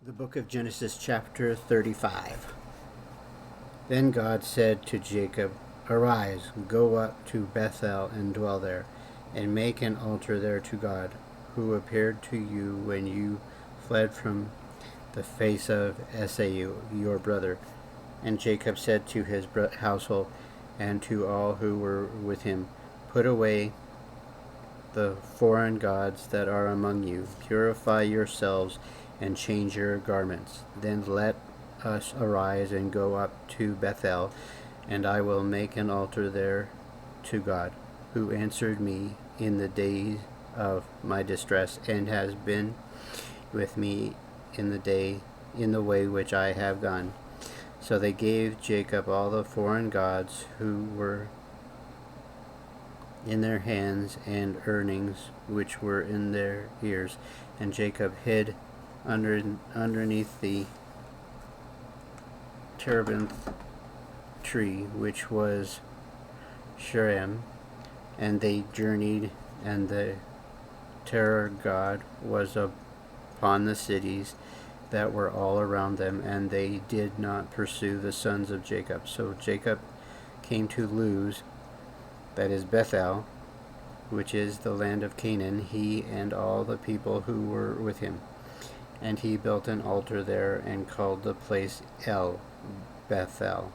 The book of Genesis, chapter 35. Then God said to Jacob, "Arise, go up to Bethel and dwell there, and make an altar there to God, who appeared to you when you fled from the face of Esau, your brother." And Jacob said to his household and to all who were with him, "Put away the foreign gods that are among you. Purify yourselves and change your garments. Then let us arise and go up to Bethel, and I will make an altar there to God, who answered me in the days of my distress, and has been with me in the way which I have gone." So they gave Jacob all the foreign gods who were in their hands and earrings which were in their ears, and Jacob hid underneath the terebinth tree, which was Shurim. And they journeyed, and the terror God was upon the cities that were all around them, and they did not pursue the sons of Jacob. So Jacob came to Luz, that is Bethel, which is the land of Canaan, he and all the people who were with him. And he built an altar there and called the place El Bethel,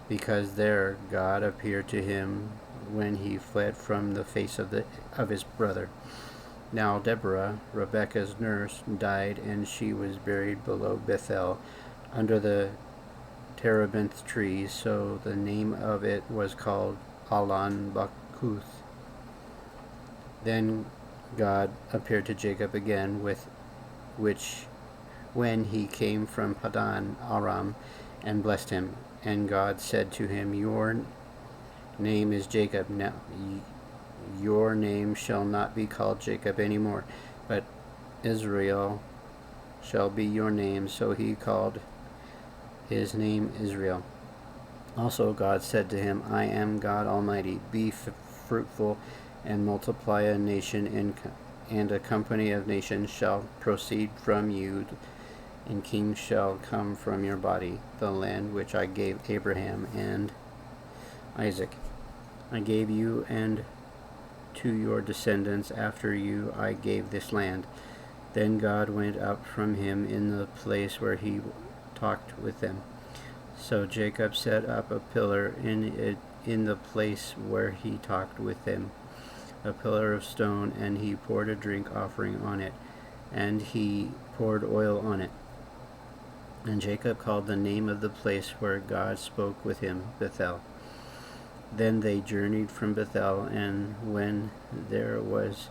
because there God appeared to him when he fled from the face of his brother. Now Deborah, Rebekah's nurse, died, and she was buried below Bethel under the terebinth tree, so the name of it was called Allon Bakuth. Then God appeared to Jacob again when he came from Padan Aram, and blessed him. And God said to him, "Your name is Jacob. Now your name shall not be called Jacob any more, but Israel shall be your name." So he called his name Israel. Also God said to him, "I am God Almighty. Be fruitful and multiply. A nation and a company of nations shall proceed from you, and kings shall come from your body. The land which I gave Abraham and Isaac, I gave you, and to your descendants after you I gave this land." Then God went up from him in the place where he talked with them. So Jacob set up a pillar in the place where he talked with them, a pillar of stone, and he poured a drink offering on it, and he poured oil on it. And Jacob called the name of the place where God spoke with him Bethel. Then they journeyed from Bethel, and when there was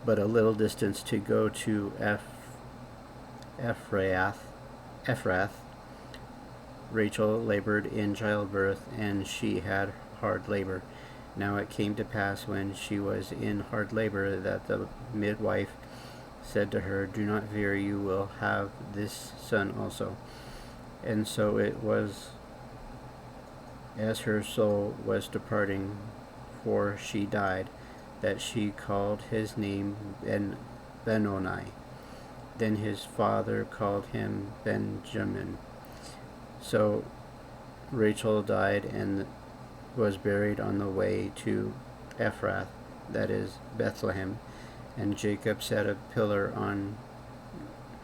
but a little distance to go to Ephrath, Rachel labored in childbirth, and she had hard labor. Now it came to pass when she was in hard labor that the midwife said to her, "Do not fear, you will have this son also." And so it was, as her soul was departing, for she died, that she called his name Benoni. Then his father called him Benjamin. So Rachel died and was buried on the way to Ephrath, that is Bethlehem, and Jacob set a pillar on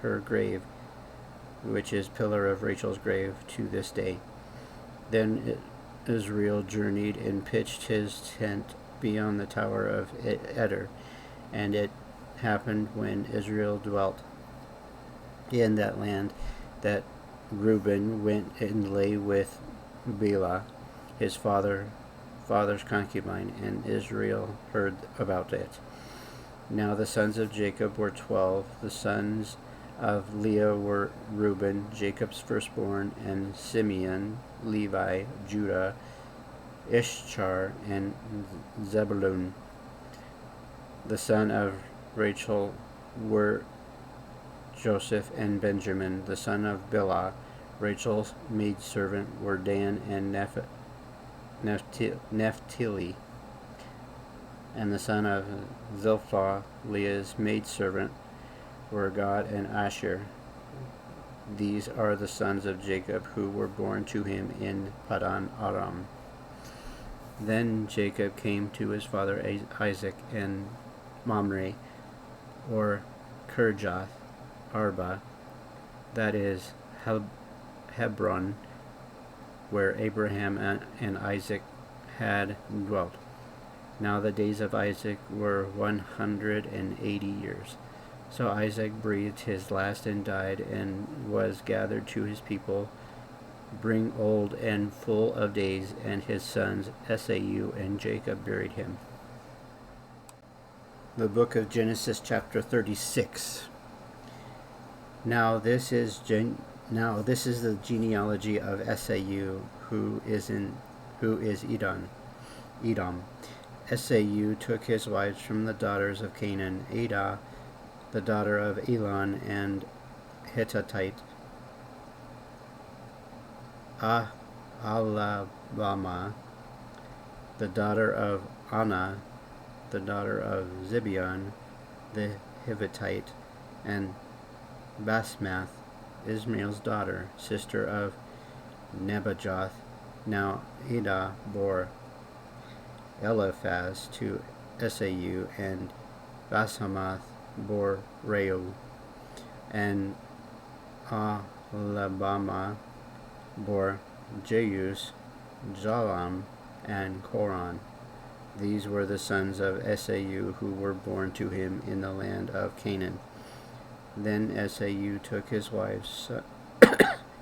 her grave, which is pillar of Rachel's grave to this day. Then Israel journeyed and pitched his tent beyond the tower of Eder. And it happened when Israel dwelt in that land that Reuben went and lay with Bilhah, his father's concubine, and Israel heard about it. Now the sons of Jacob were 12. The sons of Leah were Reuben, Jacob's firstborn, and Simeon, Levi, Judah, Issachar, and Zebulun. The son of Rachel were Joseph and Benjamin. The son of Bilhah, Rachel's maidservant, were Dan and Naphtali. And the son of Zilpah, Leah's maidservant, were Gad and Asher. These are the sons of Jacob who were born to him in Padan Aram. Then Jacob came to his father Isaac in Mamre, or Kirjath Arba, that is Hebron, where Abraham and Isaac had dwelt. Now the days of Isaac were 180 years. So Isaac breathed his last and died, and was gathered to his people, being old and full of days, and his sons Esau and Jacob buried him. The book of Genesis, chapter 36. Now this is the genealogy of Esau, who is Edom. Esau took his wives from the daughters of Canaan: Adah, the daughter of Elon and Hittite; Ahlabama, the daughter of Anah, the daughter of Zibeon the Hivite; and Basmath, Ishmael's daughter, sister of Nebajoth. Now Adah bore Eliphaz to Esau, and Basemath bore Reu, and Ahlabama bore Jeus, Jalam, and Koran. These were the sons of Esau who were born to him in the land of Canaan. Then Esau took his wives,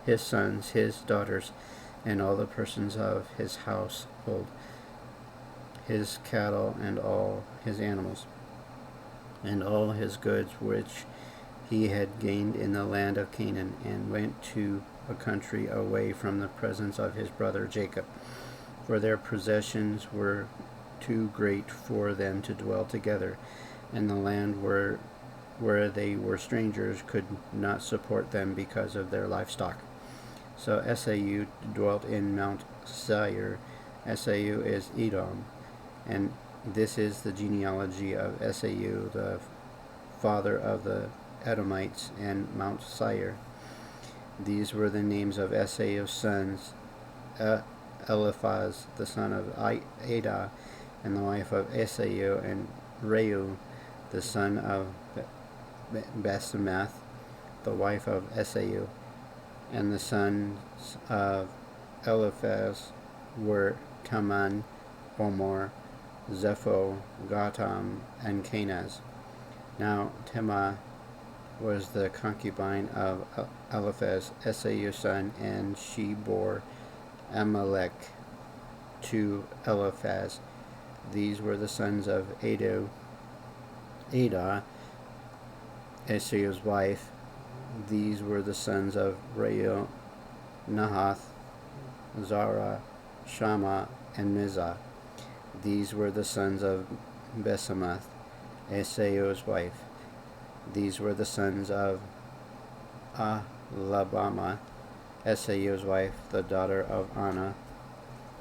his sons, his daughters, and all the persons of his household, his cattle, and all his animals, and all his goods which he had gained in the land of Canaan, and went to a country away from the presence of his brother Jacob, for their possessions were too great for them to dwell together, and the land where they were strangers could not support them because of their livestock. So Esau dwelt in Mount Seir. Esau is Edom, and this is the genealogy of Esau, the father of the Edomites, and Mount Seir. These were the names of Esau's sons: Eliphaz, the son of Adah, and the wife of Esau, and Reu, the son of Basemath, the wife of Esau. And the sons of Eliphaz were Taman, Omar, Zepho, Gatam, and Kenaz. Now Temah was the concubine of Eliphaz, Esau's son, and she bore Amalek to Eliphaz. These were the sons of Adah, Esau's wife. These were the sons of Reu, Nahath, Zara, Shammah, and Mizah. These were the sons of Basemath, Esau's wife. These were the sons of Ahlabama, Esau's wife, the daughter of Anah,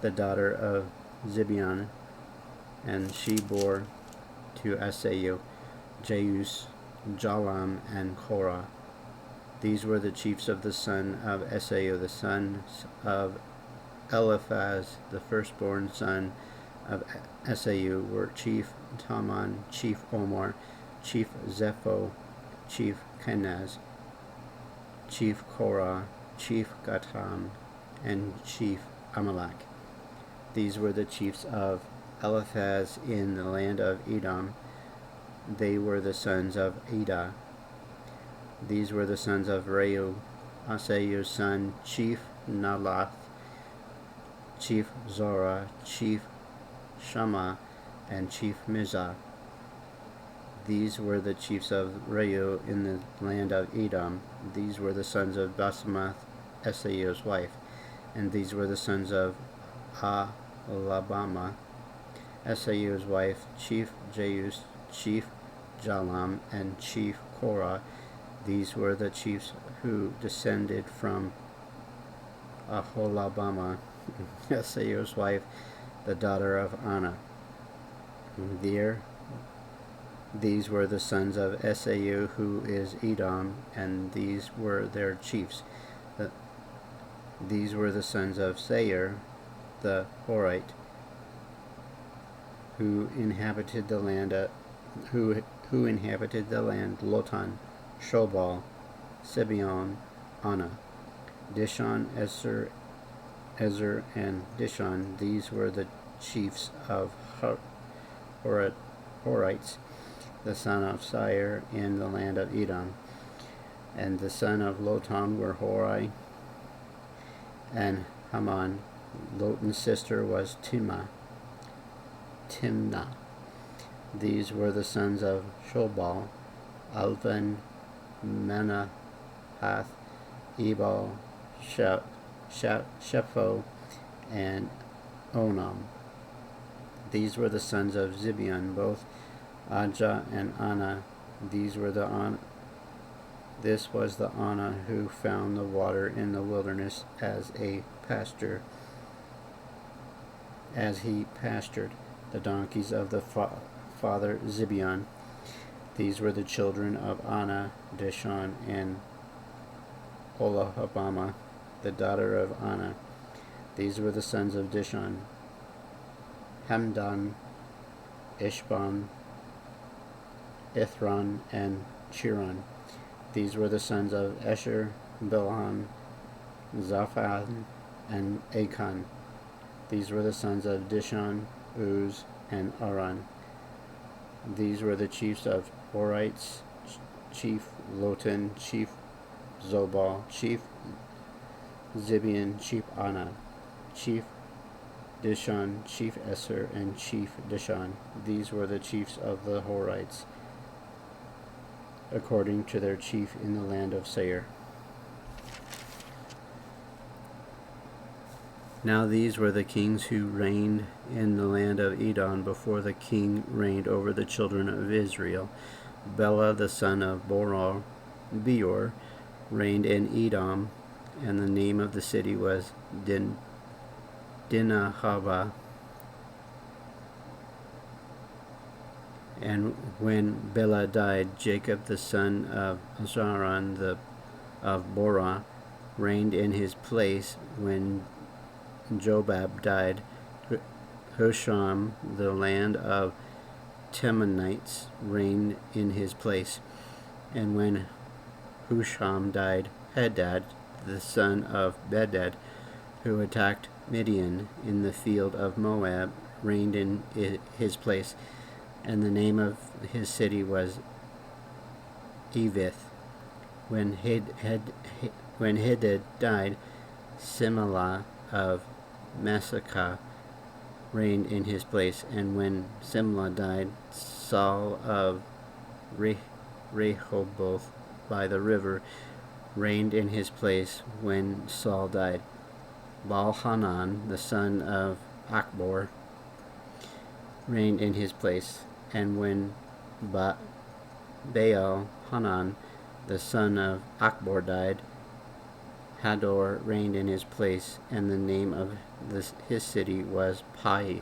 the daughter of Zibeon, and she bore to Esau Jeus, Jalam, and Korah. These were the chiefs of the son of Esau. The sons of Eliphaz, the firstborn son of Esau, were chief Taman, chief Omar, chief Zepho, chief Kenaz, chief Korah, chief Gatam, and chief Amalek. These were the chiefs of Eliphaz in the land of Edom. They were the sons of Adah. These were the sons of Reu, Esau's son, chief Nalath, chief Zorah, chief Shammah, and chief Mizah. These were the chiefs of Reu in the land of Edom. These were the sons of Basemath, Esau's wife. And these were the sons of Ahlabama, Esau's wife, chief Jeus, chief Jalam, and chief Korah. These were the chiefs who descended from Ahlabama, Esau's wife, the daughter of Anah. These were the sons of Esau, who is Edom, and these were their chiefs. These were the sons of Seir, the Horite, who inhabited the land. Who inhabited the land: Lotan, Shobal, Sibeon, Anna, Dishon, Ezer, and Dishon. These were the chiefs of Horites, the son of Seir, in the land of Edom. And the son of Lotan were Hori and Haman. Lotan's sister was Timnah. These were the sons of Shobal: Alvan, Manahath, Ebal, Shepho, and Onam. These were the sons of Zibeon, both Ajah and Anna. This was the Anna who found the water in the wilderness as he pastured the donkeys of the father Zibeon. These were the children of Anna, Dishon, and Olahabama, the daughter of Anna. These were the sons of Dishon: Hamdan, Ishban, Ithran, and Chiron. These were the sons of Esher, Bilhan, Zaphan, and Achan. These were the sons of Dishon, Uz, and Aran. These were the chiefs of Horites: chief Lotan, chief Zobal, chief Zibeon, chief Anna, chief Dishon, chief Eser, and chief Dishon. These were the chiefs of the Horites, according to their chief in the land of Seir. Now these were the kings who reigned in the land of Edom before the king reigned over the children of Israel. Bela the son of Beor reigned in Edom, and the name of the city was Dinahaba. And when Bela died, Jacob the son of Azaran of Borah reigned in his place. When Jobab died, Husham, the land of Temanites, reigned in his place. And when Husham died, Hadad, the son of Bedad, who attacked Midian in the field of Moab, reigned in his place. And the name of his city was Evith. When Hadad died, Simlah of Massacah reigned in his place. And when Simlah died, Saul of Rehoboth by the river reigned in his place. When Saul died, Baal-Hanan, the son of Achbor, reigned in his place. And when Baal-Hanan, the son of Achbor, died, Hador reigned in his place, and the name of his city was Pau.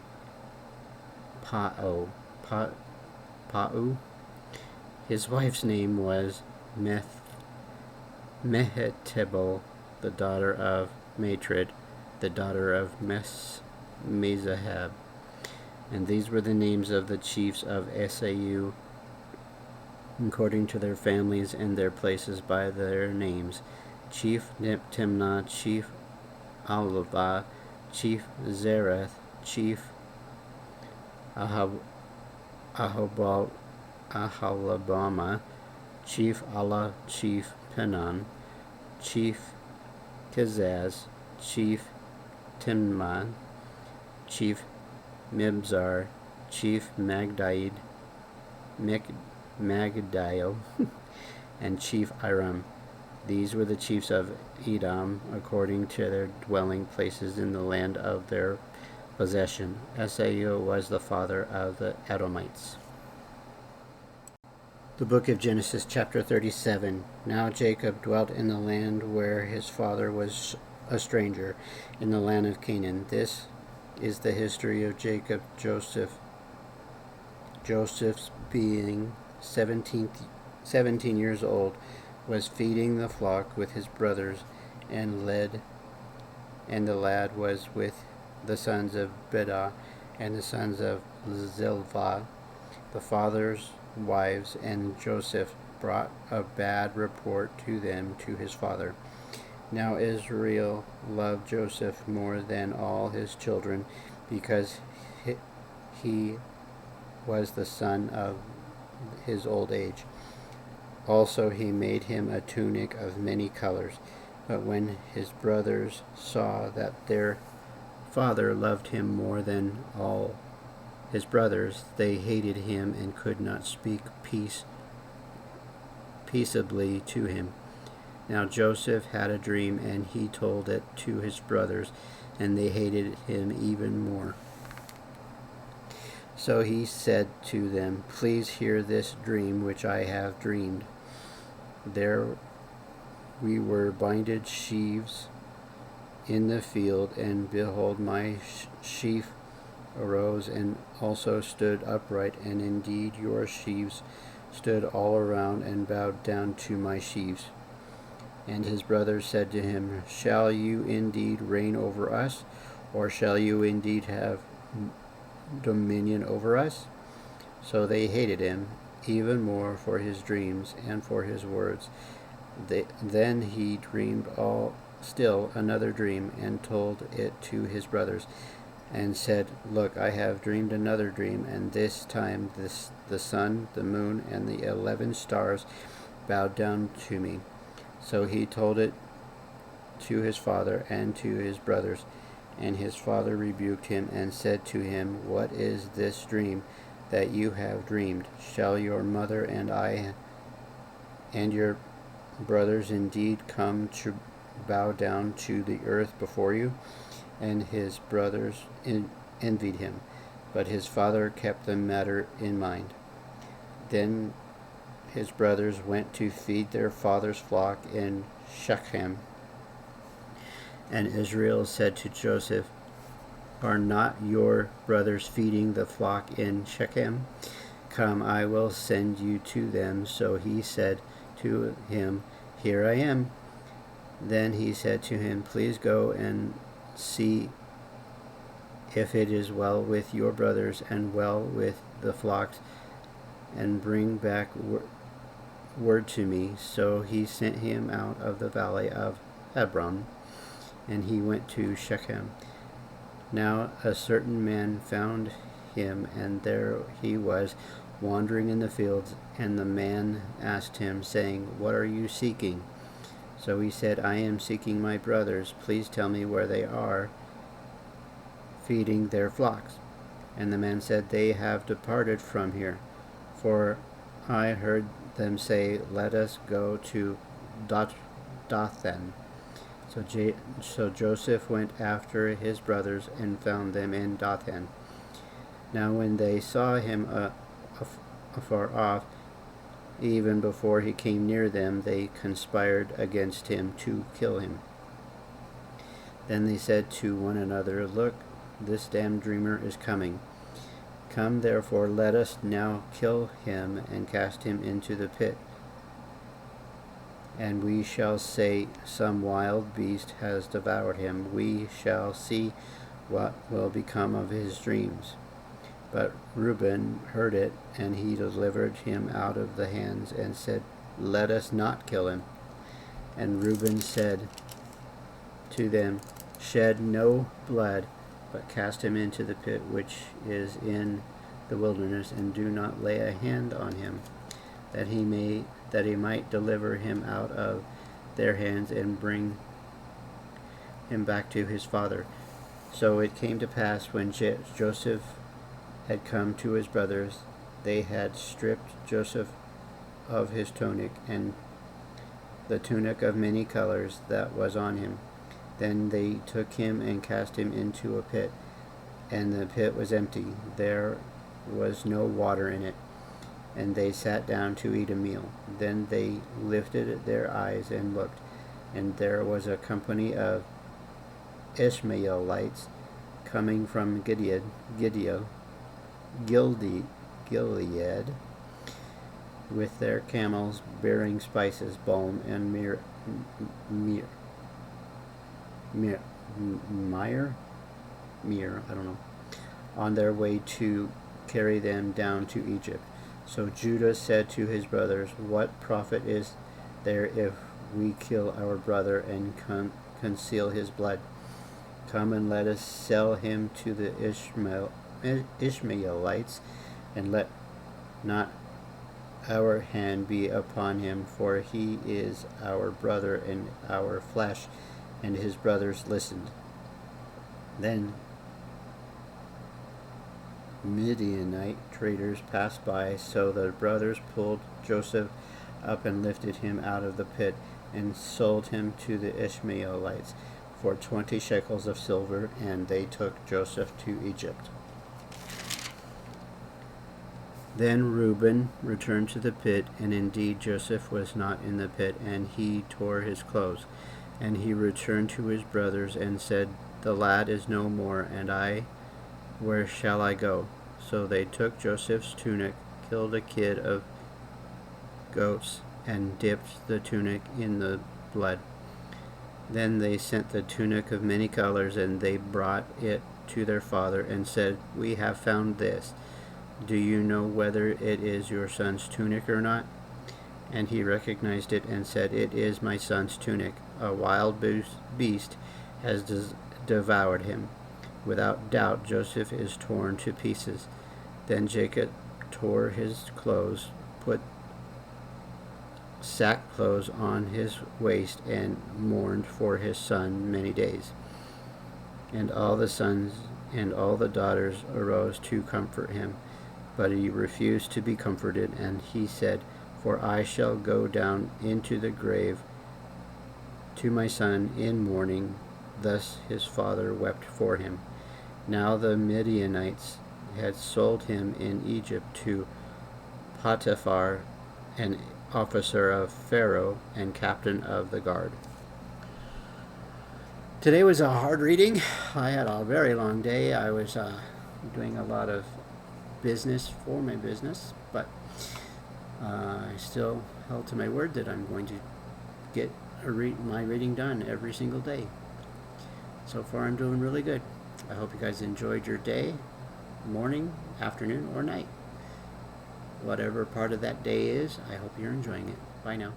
His wife's name was Mehetabel, the daughter of Matred, the daughter of Mezahab. And these were the names of the chiefs of Esau, according to their families and their places by their names: Chief Timnah, Chief Alavah, Chief Zereth, Chief Ahalabama, Chief Allah, Chief Penan, Chief Kazaz, Chief Timnah, Chief Mibzar, Chief Magdiel, and Chief Iram. These were the chiefs of Edom, according to their dwelling places in the land of their possession. Esau was the father of the Edomites. The book of Genesis, chapter 37. Now Jacob dwelt in the land where his father was a stranger, in the land of Canaan. This is the history of Jacob. Joseph's being 17 years old, was feeding the flock with his brothers, and the lad was with the sons of Bedah and the sons of Zilpah, the father's wives, and Joseph brought a bad report to them to his father. Now Israel loved Joseph more than all his children, because he was the son of his old age. Also he made him a tunic of many colors. But when his brothers saw that their father loved him more than all his brothers, they hated him and could not speak peaceably to him. Now Joseph had a dream, and he told it to his brothers, and they hated him even more. So he said to them, "Please hear this dream which I have dreamed. There we were binded sheaves in the field, and behold, my sheaf arose and also stood upright, and indeed your sheaves stood all around and bowed down to my sheaves." And his brothers said to him, "Shall you indeed reign over us, or shall you indeed have dominion over us?" So they hated him even more for his dreams and for his words. Then he dreamed still another dream, and told it to his brothers, and said, "Look, I have dreamed another dream, and this time the sun, the moon, and the 11 stars bowed down to me." So he told it to his father and to his brothers, and his father rebuked him and said to him, "What is this dream that you have dreamed? Shall your mother and I and your brothers indeed come to bow down to the earth before you?" And his brothers envied him, but his father kept the matter in mind. Then his brothers went to feed their father's flock in Shechem. And Israel said to Joseph, "Are not your brothers feeding the flock in Shechem? Come, I will send you to them." So he said to him, "Here I am." Then he said to him, "Please go and see if it is well with your brothers and well with the flocks, and bring back word to me." So he sent him out of the valley of Hebron, and he went to Shechem. Now a certain man found him, and there he was wandering in the fields, and the man asked him, saying, "What are you seeking?" So he said, "I am seeking my brothers. Please tell me where they are feeding their flocks." And the man said, "They have departed from here, for I heard them say, 'Let us go to Dothan.'" So Joseph went after his brothers and found them in Dothan. Now when they saw him afar off, even before he came near them, they conspired against him to kill him. Then they said to one another, "Look, this damned dreamer is coming. Come, therefore, let us now kill him and cast him into the pit. And we shall say, 'Some wild beast has devoured him.' We shall see what will become of his dreams." But Reuben heard it, and he delivered him out of the hands, and said, "Let us not kill him." And Reuben said to them, "Shed no blood, but cast him into the pit which is in the wilderness, and do not lay a hand on him, that he might deliver him out of their hands and bring him back to his father." So it came to pass, when Joseph had come to his brothers, they had stripped Joseph of his tunic, and the tunic of many colors that was on him. Then they took him and cast him into a pit, and the pit was empty. There was no water in it, and they sat down to eat a meal. Then they lifted their eyes and looked, and there was a company of Ishmaelites coming from Gilead, with their camels bearing spices, balm, and myrrh, I don't know, on their way to carry them down to Egypt. So Judah said to his brothers, "What profit is there if we kill our brother and conceal his blood? Come and let us sell him to the Ishmaelites, and let not our hand be upon him, for he is our brother and our flesh." And his brothers listened. Then Midianite traders passed by, so the brothers pulled Joseph up and lifted him out of the pit and sold him to the Ishmaelites for 20 shekels of silver, and they took Joseph to Egypt. Then Reuben returned to the pit, and indeed Joseph was not in the pit, and he tore his clothes. And he returned to his brothers and said, "The lad is no more, and I, where shall I go?" So they took Joseph's tunic, killed a kid of goats, and dipped the tunic in the blood. Then they sent the tunic of many colors, and they brought it to their father and said, "We have found this. Do you know whether it is your son's tunic or not?" And he recognized it and said, "It is my son's tunic. A wild beast has devoured him." Without doubt, Joseph is torn to pieces. Then Jacob tore his clothes, put sackcloth on his waist, and mourned for his son many days. And all the sons and all the daughters arose to comfort him, but he refused to be comforted, and he said, "For I shall go down into the grave to my son in mourning." Thus his father wept for him. Now the Midianites had sold him in Egypt to Potiphar, an officer of Pharaoh and captain of the guard. Today was a hard reading. I had a very long day. I was doing a lot of business for my business, but I still held to my word that I'm going to get my reading done every single day. So far I'm doing really good. I hope you guys enjoyed your day, morning, afternoon, or night. Whatever part of that day is, I hope you're enjoying it. Bye now.